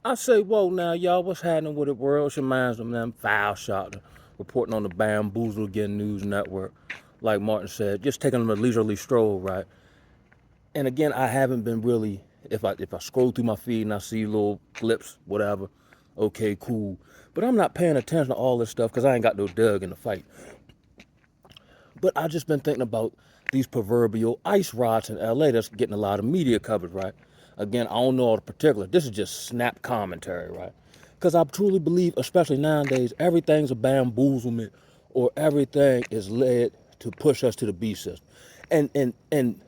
I say, whoa, now, y'all, what's happening with the world? It reminds them of them foul shot reporting on the Bamboozle Again News Network. Like Martin said, just taking them a leisurely stroll, right? And again, I haven't been really, if I scroll through my feed and I see little clips, whatever, okay, cool. But I'm not paying attention to all this stuff because I ain't got no dug in the fight. But I just been thinking about these proverbial ice rods in LA that's getting a lot of media coverage, right? Again, I don't know all the particulars. This is just snap commentary, right? Because I truly believe, especially nowadays, everything's a bamboozlement or everything is led to push us to the beast system. And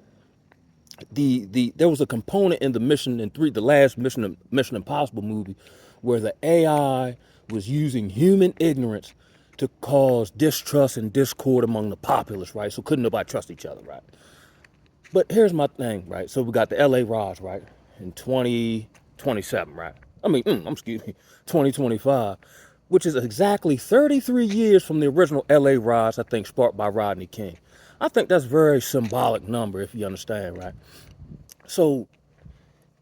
there was a component in the the last Mission Impossible movie, where the AI was using human ignorance to cause distrust and discord among the populace, right? So couldn't nobody trust each other, right? But here's my thing, right? So we got the LA Raj, right? In 2027, right? Excuse me, 2025, which is exactly 33 years from the original LA Raj, I think, sparked by Rodney King. I think that's a very symbolic number, if you understand, right? So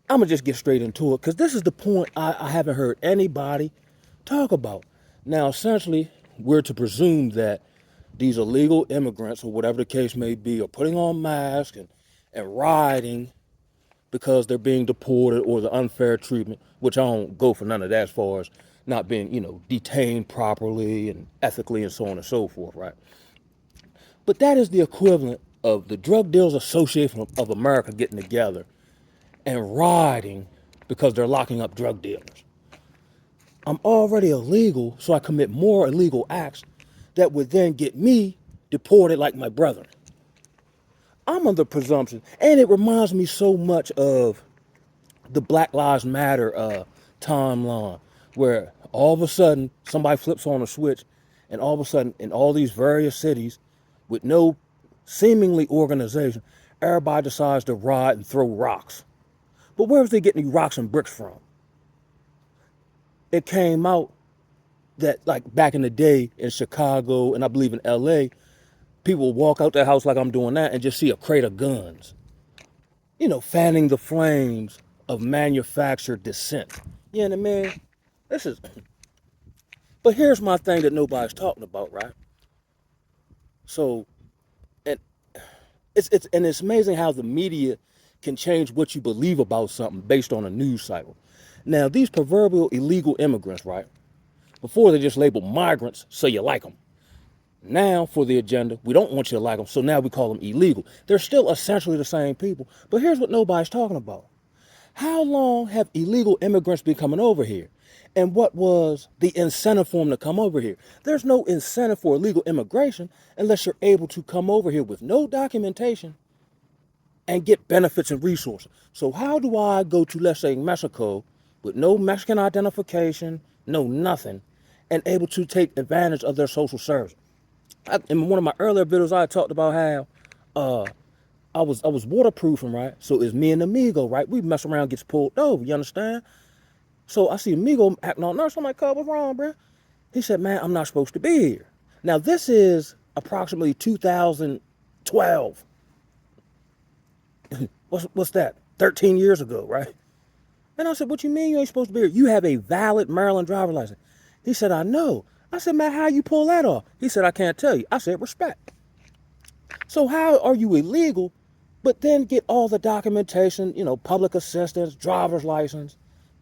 I'm gonna just get straight into it because this is the point I haven't heard anybody talk about. Now, essentially, we're to presume that these illegal immigrants, or whatever the case may be, are putting on masks and rioting because they're being deported or the unfair treatment, which I don't go for none of that as far as not being, detained properly and ethically and so on and so forth, right? But that is the equivalent of the Drug Dealers Association of America getting together and rioting because they're locking up drug dealers. I'm already illegal, so I commit more illegal acts that would then get me deported like my brother. I'm under presumption, and it reminds me so much of the Black Lives Matter timeline, where all of a sudden somebody flips on a switch, and all of a sudden in all these various cities, with no seemingly organization, everybody decides to riot and throw rocks. But where was they getting these rocks and bricks from? It came out that, like, back in the day in Chicago and I believe in LA, people would walk out their house like I'm doing that and just see a crate of guns, fanning the flames of manufactured dissent. You know what I mean? This is, but here's my thing that nobody's talking about, right? So, and it's amazing how the media can change what you believe about something based on a news cycle. Now, these proverbial illegal immigrants, right? Before they just labeled migrants, so you like them. Now, for the agenda, we don't want you to like them, so now we call them illegal. They're still essentially the same people, but here's what nobody's talking about. How long have illegal immigrants been coming over here? And what was the incentive for them to come over here? There's no incentive for illegal immigration unless you're able to come over here with no documentation and get benefits and resources. So how do I go to, let's say, Mexico with no Mexican identification, no nothing, and able to take advantage of their social service? In one of my earlier videos, I talked about how I was waterproofing, right? So it's me and Amigo, right? We mess around, gets pulled over, you understand? So I see Amigo acting all nervous. I'm like, "Cuz, what's wrong, bro?" He said, "Man, I'm not supposed to be here." Now, this is approximately 2012. What's that? 13 years ago, right? And I said, "What you mean you ain't supposed to be here? You have a valid Maryland driver's license." He said, "I know." I said, "Man, how you pull that off?" He said, "I can't tell you." I said, "Respect." So how are you illegal, but then get all the documentation, public assistance, driver's license,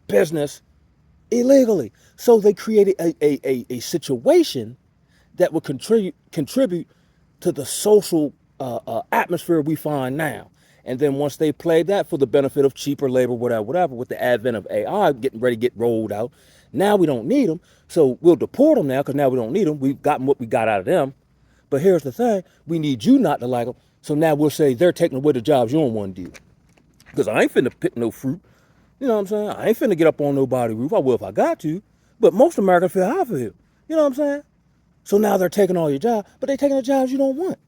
business, illegally? So they created a situation that would contribute to the social atmosphere we find now. And then once they played that for the benefit of cheaper labor, whatever, with the advent of AI getting ready to get rolled out, now we don't need them. So we'll deport them now because now we don't need them. We've gotten what we got out of them. But here's the thing, we need you not to like them. So now we'll say they're taking away the jobs you don't want to do. Because I ain't finna pick no fruit. You know what I'm saying? I ain't finna get up on nobody's roof. I will if I got to. But most Americans feel how I feel. You know what I'm saying? So now they're taking all your jobs, but they're taking the jobs you don't want.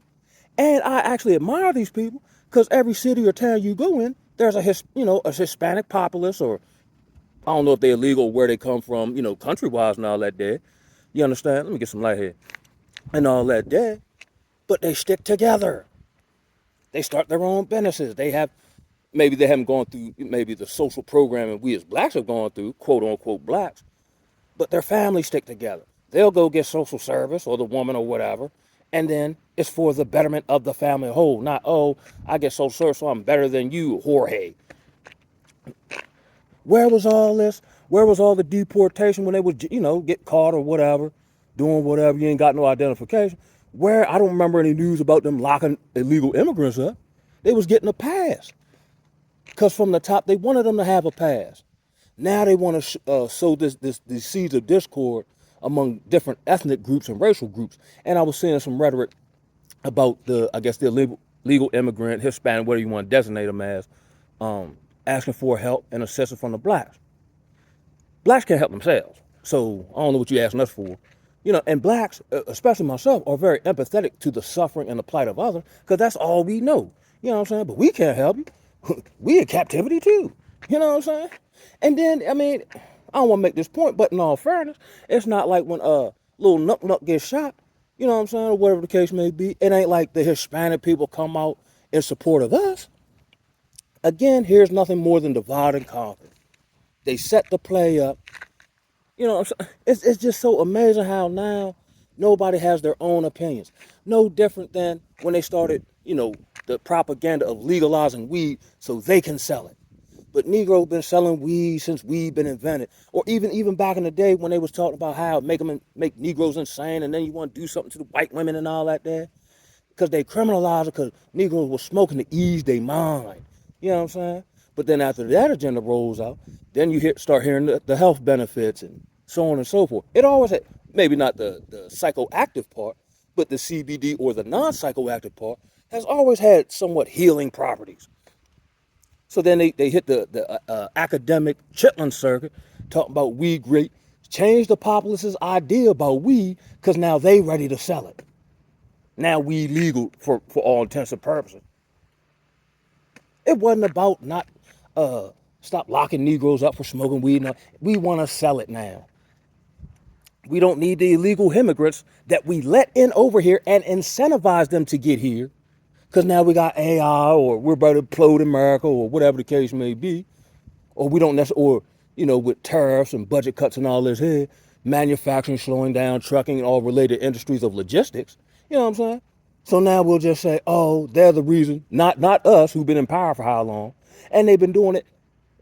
And I actually admire these people because every city or town you go in, there's a Hispanic populace, or I don't know if they're illegal or where they come from, country-wise and all that there. You understand? Let me get some light here. And all that there. But they stick together. They start their own businesses. They have maybe they haven't gone through maybe the social programming we as blacks have gone through, quote unquote blacks, but their families stick together. They'll go get social service or the woman or whatever, and then it's for the betterment of the family whole, not, oh, I get social service, so I'm better than you, Jorge. Where was all this? Where was all the deportation when they would, get caught or whatever, doing whatever, you ain't got no identification? Where, I don't remember any news about them locking illegal immigrants up. They was getting a pass. Because from the top, they wanted them to have a pass. Now they want to sow these seeds of discord among different ethnic groups and racial groups. And I was seeing some rhetoric about the legal immigrant, Hispanic, whatever you want to designate them as, asking for help and assistance from the blacks. Blacks can't help themselves. So I don't know what you're asking us for. And blacks, especially myself, are very empathetic to the suffering and the plight of others because that's all we know. You know what I'm saying? But we can't help you. We in captivity too. You know what I'm saying? And then, I mean, I don't want to make this point, but in all fairness, it's not like when little Nuck gets shot, you know what I'm saying, or whatever the case may be. It ain't like the Hispanic people come out in support of us. Again, here's nothing more than divide and conquer. They set the play up. It's just so amazing how now nobody has their own opinions. No different than when they started, the propaganda of legalizing weed so they can sell it. But Negro been selling weed since weed been invented. Or even back in the day when they was talking about how make Negroes insane and then you want to do something to the white women and all that there. Because they criminalized it because Negroes were smoking to ease their mind. You know what I'm saying? But then after that agenda rolls out, then you start hearing the health benefits and so on and so forth. It always had, maybe not the psychoactive part, but the CBD or the non-psychoactive part has always had somewhat healing properties. So then they hit the academic Chitlin circuit, talking about weed great, change the populace's idea about weed because now they ready to sell it. Now weed legal for all intents and purposes. It wasn't about not stop locking Negroes up for smoking weed. No, we want to sell it now. We don't need the illegal immigrants that we let in over here and incentivize them to get here. Because now we got AI or we're about to implode America or whatever the case may be. Or we don't necessarily, or, with tariffs and budget cuts and all this here, manufacturing slowing down, trucking and all related industries of logistics. You know what I'm saying? So now we'll just say, oh, they're the reason, not us who've been in power for how long. And they've been doing it,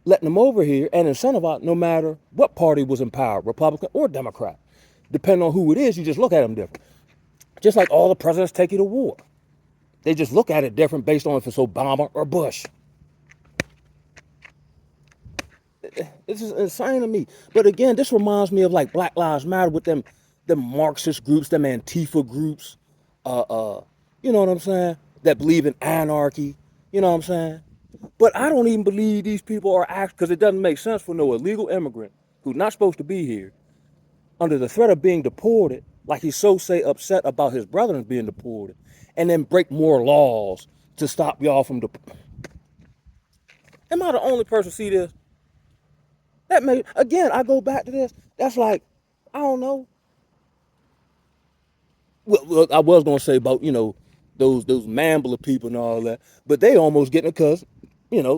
letting them over here and incentivize no matter what party was in power, Republican or Democrat. Depending on who it is, you just look at them different. Just like all the presidents take you to war. They just look at it different based on if it's Obama or Bush. It's just insane to me. But again, this reminds me of like Black Lives Matter with them Marxist groups, them Antifa groups, you know what I'm saying, that believe in anarchy, you know what I'm saying? But I don't even believe these people are actually, because it doesn't make sense for no illegal immigrant who's not supposed to be here, under the threat of being deported, like he's so upset about his brethren being deported, and then break more laws to stop y'all from Am I the only person see this? Again, I go back to this. That's like, I don't know. Well, I was gonna say about those Mambler people and all that, but they almost getting it because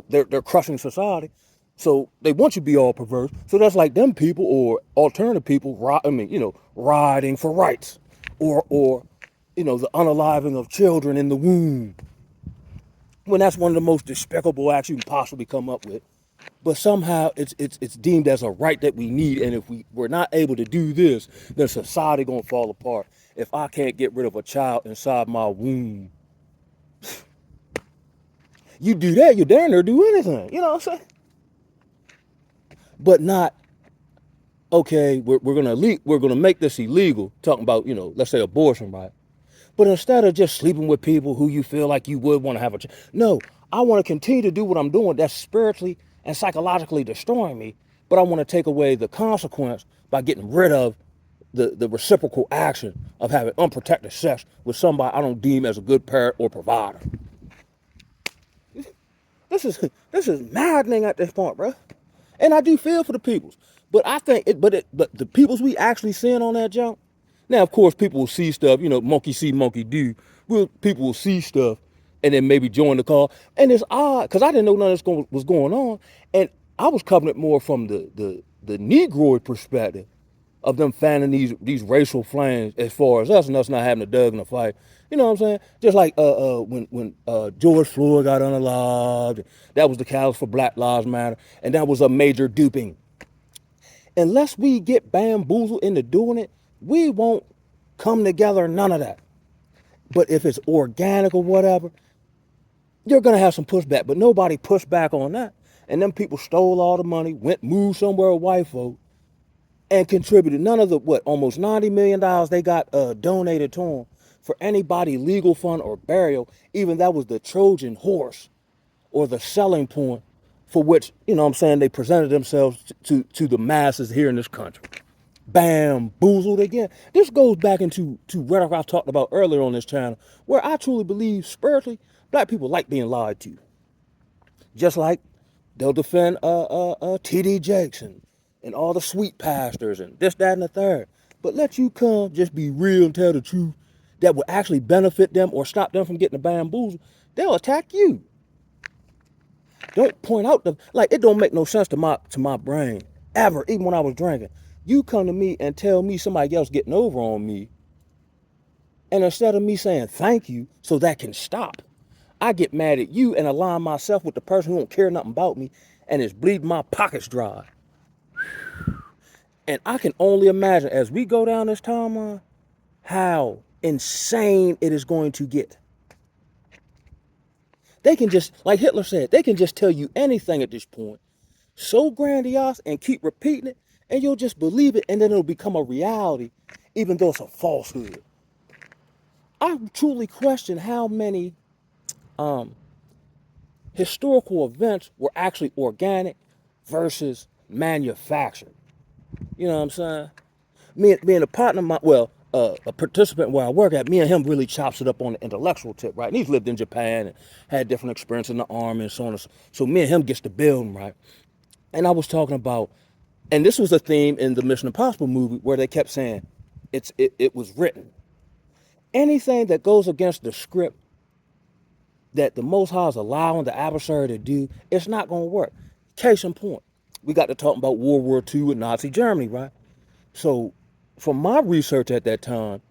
they're crushing society, so they want you to be all perverse. So that's like them people or alternative people. Riding for rights, or the unaliving of children in the womb. When that's one of the most despicable acts you can possibly come up with. But somehow it's deemed as a right that we need, and if we're not able to do this, then society gonna fall apart. If I can't get rid of a child inside my womb, you do that, you're damn near do anything. You know what I'm saying? But not okay. We're gonna make this illegal. Talking about let's say abortion, right? But instead of just sleeping with people who you feel like you would want to have a child, no, I want to continue to do what I'm doing. That's spiritually and psychologically destroying me. But I want to take away the consequence by getting rid of the reciprocal action of having unprotected sex with somebody I don't deem as a good parent or provider. This is maddening at this point, bro. And I do feel for the peoples, but I think but the peoples we actually seeing on that jump. Now, of course, people will see stuff. Monkey see, monkey do. People will see stuff and then maybe join the call. And it's odd because I didn't know none of this was going on, and I was covering it more from the Negroid perspective of them fanning these racial flames as far as us and us not having a dug in the fight. You know what I'm saying? Just like when George Floyd got unalived, that was the catalyst for Black Lives Matter, and that was a major duping. Unless we get bamboozled into doing it, we won't come together, none of that. But if it's organic or whatever, you're gonna have some pushback. But nobody pushed back on that. And them people stole all the money, moved somewhere with white folk, and contributed none of the almost $90 million they got donated to them for anybody legal fund or burial. Even that was the Trojan horse or the selling point for which, you know what I'm saying, they presented themselves to the masses here in this country. Bamboozled again. This goes back into rhetoric I talked about earlier on this channel, where I truly believe spiritually, black people like being lied to. Just like they'll defend T.D. Jakes and all the sweet pastors and this, that, and the third. But let you come, just be real and tell the truth that will actually benefit them or stop them from getting the bamboozle, they'll attack you. Don't point out it don't make no sense to my brain ever, even when I was drinking. You come to me and tell me somebody else getting over on me, and instead of me saying thank you so that can stop, I get mad at you and align myself with the person who don't care nothing about me and is bleeding my pockets dry. And I can only imagine as we go down this timeline how insane it is going to get. They can just, like Hitler said, they can just tell you anything at this point, so grandiose, and keep repeating it, and you'll just believe it, and then it'll become a reality, even though it's a falsehood. I truly question how many historical events were actually organic versus manufactured. You know what I'm saying? Me and a partner, a participant where I work at, me and him really chops it up on the intellectual tip, right? And he's lived in Japan and had different experience in the army and so on. So me and him gets to building, right? And I was talking about, and this was a theme in the Mission Impossible movie where they kept saying, it was written. Anything that goes against the script that the Most High is allowing the adversary to do, it's not going to work. Case in point, we got to talking about World War II with Nazi Germany, right? So from my research at that time,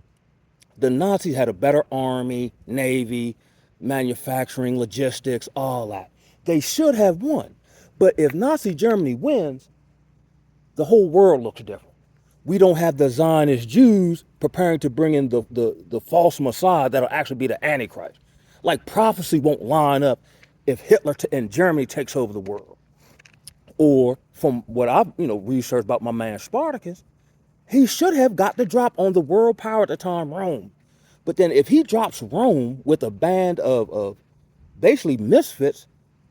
the Nazis had a better army, navy, manufacturing, logistics, all that. They should have won. But if Nazi Germany wins, the whole world looks different. We don't have the Zionist Jews preparing to bring in the false Messiah that'll actually be the Antichrist. Like prophecy won't line up if Hitler and Germany takes over the world. Or from what I've researched about my man Spartacus, he should have got the drop on the world power at the time, Rome. But then if he drops Rome with a band of basically misfits,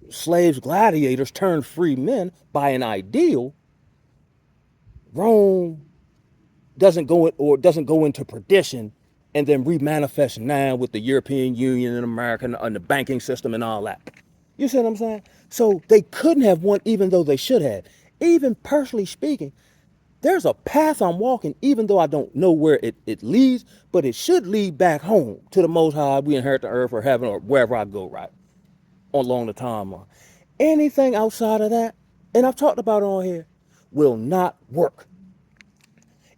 slaves, gladiators turned free men by an ideal, Rome doesn't go into perdition and then remanifest now with the European Union and America and the banking system and all that. You see what I'm saying? So they couldn't have won even though they should have. Even personally speaking, there's a path I'm walking, even though I don't know where it leads, but it should lead back home to the Most High. We inherit the earth or heaven or wherever I go, right? Along the timeline. Anything outside of that, and I've talked about it on here, will not work.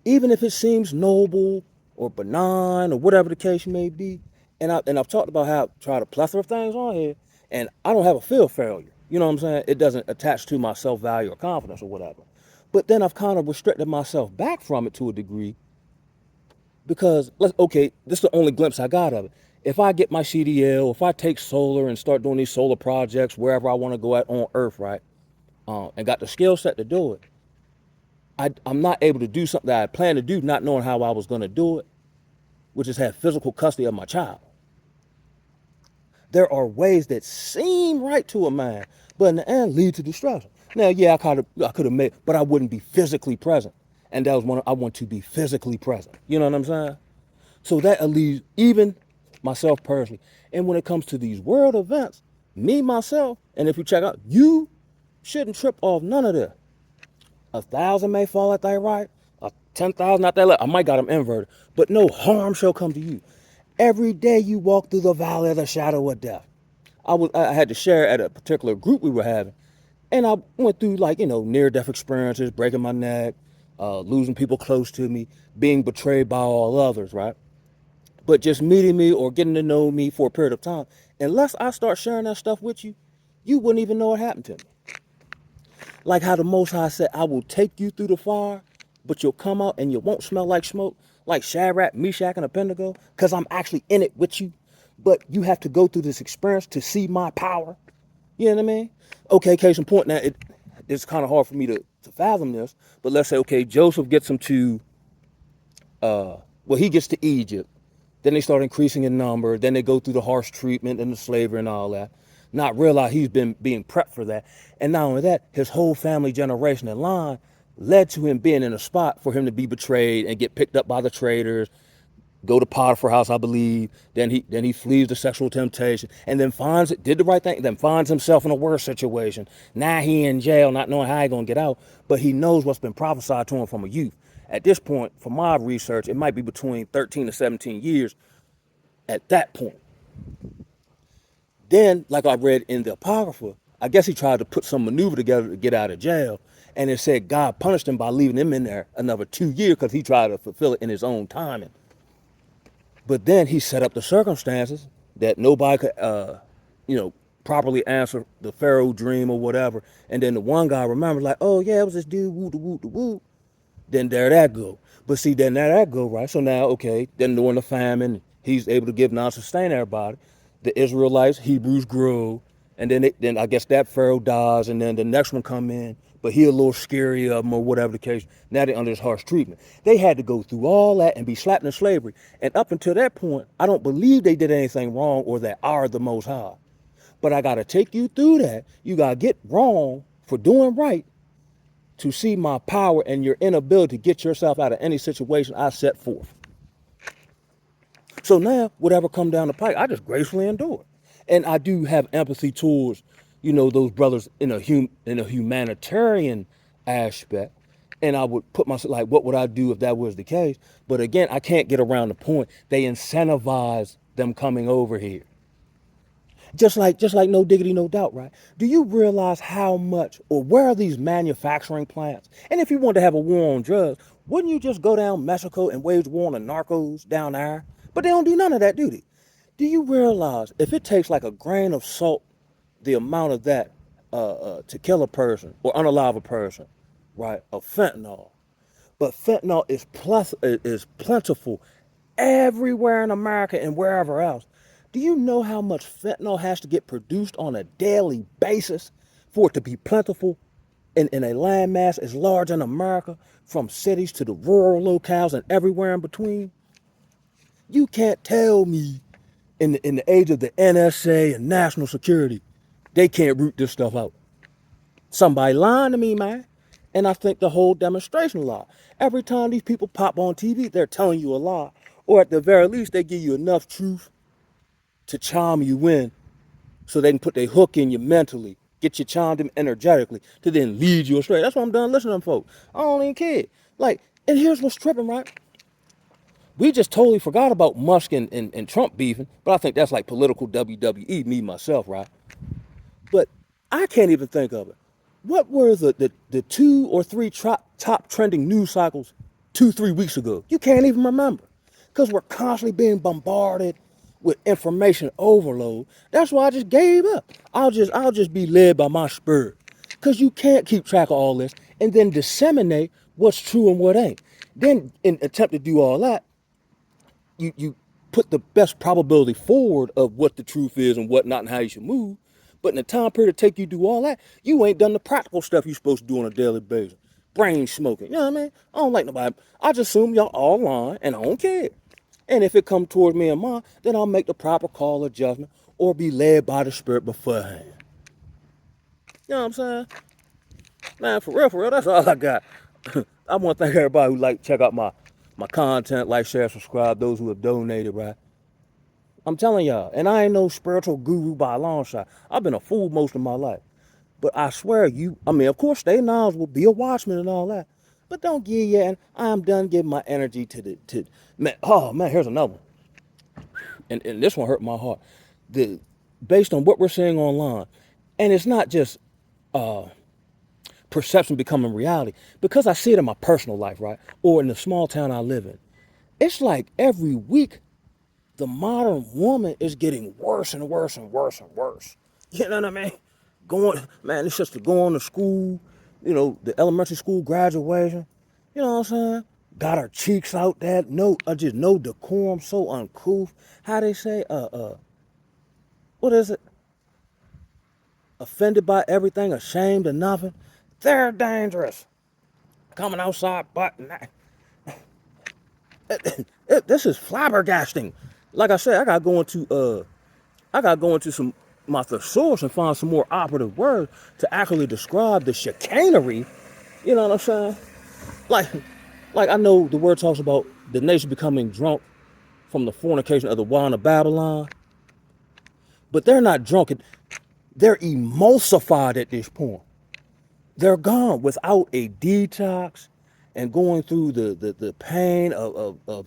Even if it seems noble or benign or whatever the case may be. And I've talked about how I've tried a plethora of things on here, and I don't have a fear of failure. You know what I'm saying? It doesn't attach to my self-value or confidence or whatever. But then I've kind of restricted myself back from it to a degree because, this is the only glimpse I got of it. If I get my CDL, if I take solar and start doing these solar projects wherever I want to go at on Earth, right, and got the skill set to do it, I'm not able to do something that I planned to do, not knowing how I was going to do it, which is have physical custody of my child. There are ways that seem right to a man, but in the end lead to destruction. Now, yeah, I could have made, but I wouldn't be physically present. And that was I want to be physically present. You know what I'm saying? So that leaves even myself personally. And when it comes to these world events, me, myself, and if you check out, you shouldn't trip off none of this. 1,000 may fall at thy right, 10,000 at thy left. I might got them inverted, but no harm shall come to you. Every day you walk through the valley of the shadow of death. I had to share at a particular group we were having, and I went through like near-death experiences, breaking my neck, losing people close to me, being betrayed by all others, right? But just meeting me or getting to know me for a period of time, unless I start sharing that stuff with you, you wouldn't even know what happened to me. Like how the Most High said, I will take you through the fire, but you'll come out and you won't smell like smoke, like Shadrach, Meshach, and Abednego, because I'm actually in it with you. But you have to go through this experience to see my power. You know what I mean? Okay, case in point, now it's kind of hard for me to fathom this, but let's say, okay, Joseph gets him to, he gets to Egypt. Then they start increasing in number. Then they go through the harsh treatment and the slavery and all that. Not realize he's been being prepped for that. And not only that, his whole family generation in line led to him being in a spot for him to be betrayed and get picked up by the traders, go to Potiphar's house, I believe. Then he flees the sexual temptation and then did the right thing, then finds himself in a worse situation. Now he in jail, not knowing how he gonna get out, but he knows what's been prophesied to him from a youth. At this point, from my research, it might be between 13 to 17 years at that point. Then, like I read in the Apocrypha, I guess he tried to put some maneuver together to get out of jail. And it said God punished him by leaving him in there another 2 years because he tried to fulfill it in his own timing. But then he set up the circumstances that nobody could, properly answer the Pharaoh dream or whatever. And then the one guy remembered, like, oh yeah, it was this dude, woo, woo, woo. Then there that go. But see, then there that go, right? So now, okay, then during the famine, he's able to give non-sustain everybody. The Israelites, Hebrews grow, and then I guess that Pharaoh dies, and then the next one come in, but he a little scary of them or whatever the case. Now they're under this harsh treatment. They had to go through all that and be slapped into slavery. And up until that point, I don't believe they did anything wrong or that are the Most High. But I got to take you through that. You got to get wrong for doing right to see my power and your inability to get yourself out of any situation I set forth. So now, whatever come down the pike, I just gracefully endure it. And I do have empathy towards, those brothers in a humanitarian aspect. And I would put myself like, what would I do if that was the case? But again, I can't get around the point. They incentivize them coming over here. Just like no diggity, no doubt, right? Do you realize how much or where are these manufacturing plants? And if you want to have a war on drugs, wouldn't you just go down Mexico and wage war on the narcos down there? But they don't do none of that, do they? Do you realize if it takes like a grain of salt, the amount of that to kill a person or unalive a person, right, of fentanyl? But fentanyl is plentiful everywhere in America and wherever else. Do you know how much fentanyl has to get produced on a daily basis for it to be plentiful in a landmass as large in America, from cities to the rural locales and everywhere in between? You can't tell me in the age of the NSA and national security, they can't root this stuff out. Somebody lying to me, man. And I think the whole demonstration lie. Every time these people pop on TV, they're telling you a lie. Or at the very least, they give you enough truth to charm you in so they can put their hook in you mentally, get you charmed in energetically to then lead you astray. That's why I'm done listening to them folks. I don't even care. Like, and here's what's tripping, right? We just totally forgot about Musk and Trump beefing, but I think that's like political WWE, me, myself, right? But I can't even think of it. What were the 2 or 3 top trending news cycles 2, 3 weeks ago? You can't even remember because we're constantly being bombarded with information overload. That's why I just gave up. I'll just be led by my spirit because you can't keep track of all this and then disseminate what's true and what ain't. Then in attempt to do all that, you put the best probability forward of what the truth is and what not and how you should move. But in the time period to take you to do all that, you ain't done the practical stuff you're supposed to do on a daily basis. Brain smoking. You know what I mean? I don't like nobody. I just assume y'all all lying and I don't care. And if it come towards me and mine, then I'll make the proper call adjustment or be led by the spirit beforehand. You know what I'm saying? Man, for real, that's all I got. I want to thank everybody who check out my content, share, subscribe, those who have donated, right? I'm telling y'all, and I ain't no spiritual guru by a long shot. I've been a fool most of my life. But I swear of course, stay knowledgeable, be a watchman and all that. But don't give you, and I'm done giving my energy man, here's another one. And this one hurt my heart. based on what we're seeing online. And it's not just perception becoming reality, because I see it in my personal life, right? Or in the small town I live in. It's like every week the modern woman is getting worse and worse and worse and worse. You know what I mean? Going, man, it's just to go on to school, the elementary school graduation. You know what I'm saying? Got her cheeks out that no, just no decorum, so uncouth. How they say, what is it? Offended by everything, ashamed of nothing. They're dangerous. Coming outside, but this is flabbergasting. Like I said, I gotta go into some my thesaurus and find some more operative words to actually describe the chicanery. You know what I'm saying? Like, like I know the word talks about the nation becoming drunk from the fornication of the wine of Babylon, but they're not drunk. They're emulsified at this point. They're gone without a detox and going through the pain of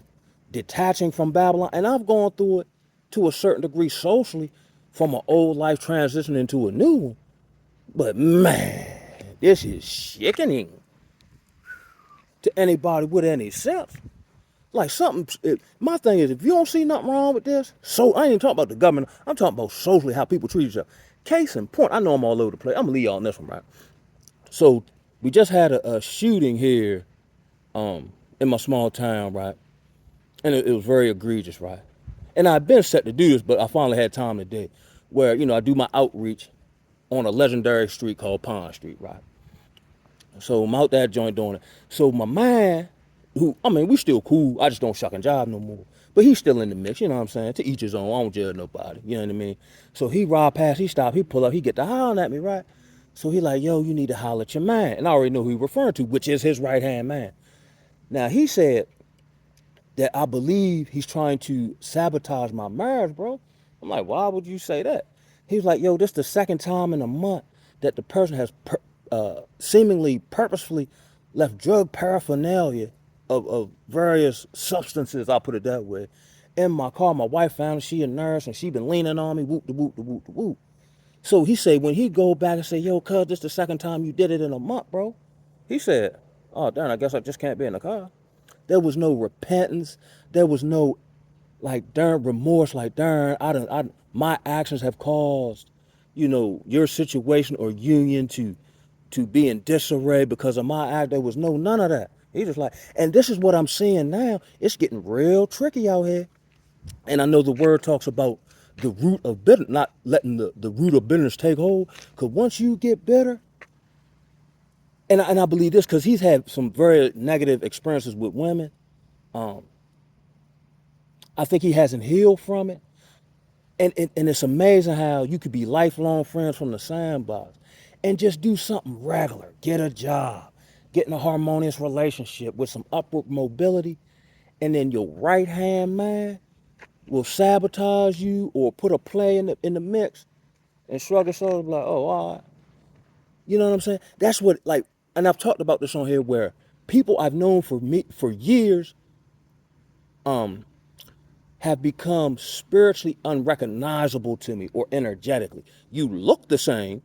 detaching from Babylon. And I've gone through it to a certain degree socially from an old life transitioning to a new one. But man, this is sickening to anybody with any sense. Like my thing is, if you don't see nothing wrong with this, so I ain't even talking about the government. I'm talking about socially how people treat each other. Case in point, I know I'm all over the place. I'm gonna leave y'all on this one, right? So we just had a shooting here in my small town, right? And it was very egregious, right? And I've been set to do this, but I finally had time today where, I do my outreach on a legendary street called Pond Street, right? So I'm out that joint doing it. So my man, we still cool. I just don't shuck and jive no more. But he's still in the mix, you know what I'm saying? To each his own. I don't judge nobody, you know what I mean? So he ride past, he stop, he pull up, he get to hollering at me, right? So he like, yo, you need to holler at your man. And I already know who he referring to, which is his right-hand man. Now, he said that I believe he's trying to sabotage my marriage, bro. I'm like, why would you say that? He was like, yo, this is the second time in a month that the person has seemingly purposefully left drug paraphernalia of various substances, I'll put it that way, in my car. My wife found it, she a nurse, and she been leaning on me, whoop, the whoop, the whoop, the whoop. So he said, when he go back and say, yo, cuz, this the second time you did it in a month, bro. He said, oh, darn, I guess I just can't be in the car. There was no repentance. There was no, like, darn remorse. Like, darn, my actions have caused, your situation or union to be in disarray because of my act. There was none of that. He just like, and this is what I'm seeing now. It's getting real tricky out here. And I know the word talks about the root of bitterness, not letting the root of bitterness take hold. Because once you get bitter, and I believe this because he's had some very negative experiences with women. I think he hasn't healed from it. And it's amazing how you could be lifelong friends from the sandbox and just do something regular. Get a job, get in a harmonious relationship with some upward mobility, and then your right hand man will sabotage you or put a play in the mix and shrug his shoulders like, oh, all right. You know what I'm saying? That's what, like, and I've talked about this on here where people I've known for years have become spiritually unrecognizable to me or energetically. You look the same,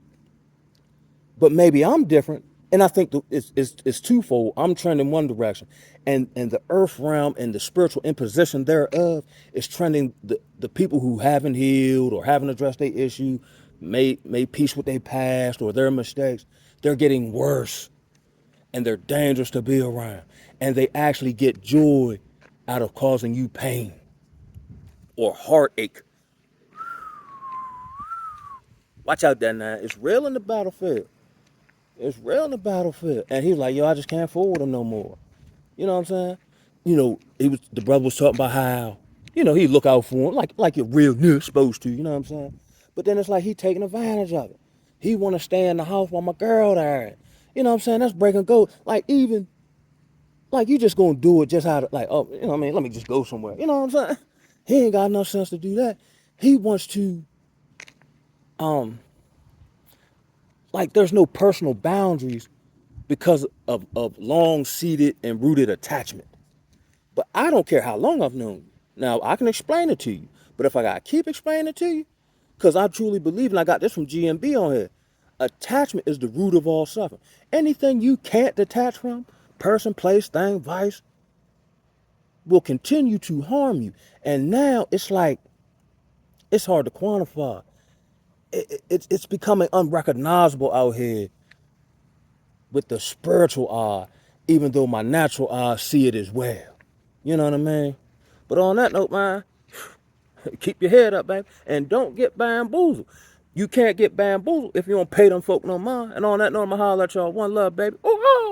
but maybe I'm different. And I think it's twofold. I'm trending one direction, and the earth realm and the spiritual imposition thereof is trending the people who haven't healed or haven't addressed their issue, made peace with their past or their mistakes. They're getting worse, and they're dangerous to be around, and they actually get joy out of causing you pain or heartache. Watch out there now. It's real in the battlefield. It's real in the battlefield. And he's like, yo, I just can't fool with him no more. You know what I'm saying? The brother was talking about how, he look out for him like you're real new supposed to, you know what I'm saying? But then it's like he taking advantage of it. He wanna stay in the house while my girl there. You know what I'm saying? That's breaking code. Like even like you just gonna do it just how to like, oh, you know what I mean, let me just go somewhere. You know what I'm saying? He ain't got enough sense to do that. He wants to like there's no personal boundaries because of long-seated and rooted attachment. But I don't care how long I've known you. Now, I can explain it to you. But if I got to keep explaining it to you, Because I truly believe, and I got this from GMB on here, attachment is the root of all suffering. Anything you can't detach from, person, place, thing, vice, will continue to harm you. And now it's like, it's hard to quantify. It's becoming unrecognizable out here with the spiritual eye, even though my natural eye see it as well. You know what I mean? But on that note, man, keep your head up, baby, and don't get bamboozled. You can't get bamboozled if you don't pay them folk no mind. And on that note, I'ma holler at y'all. One love, baby. Ooh,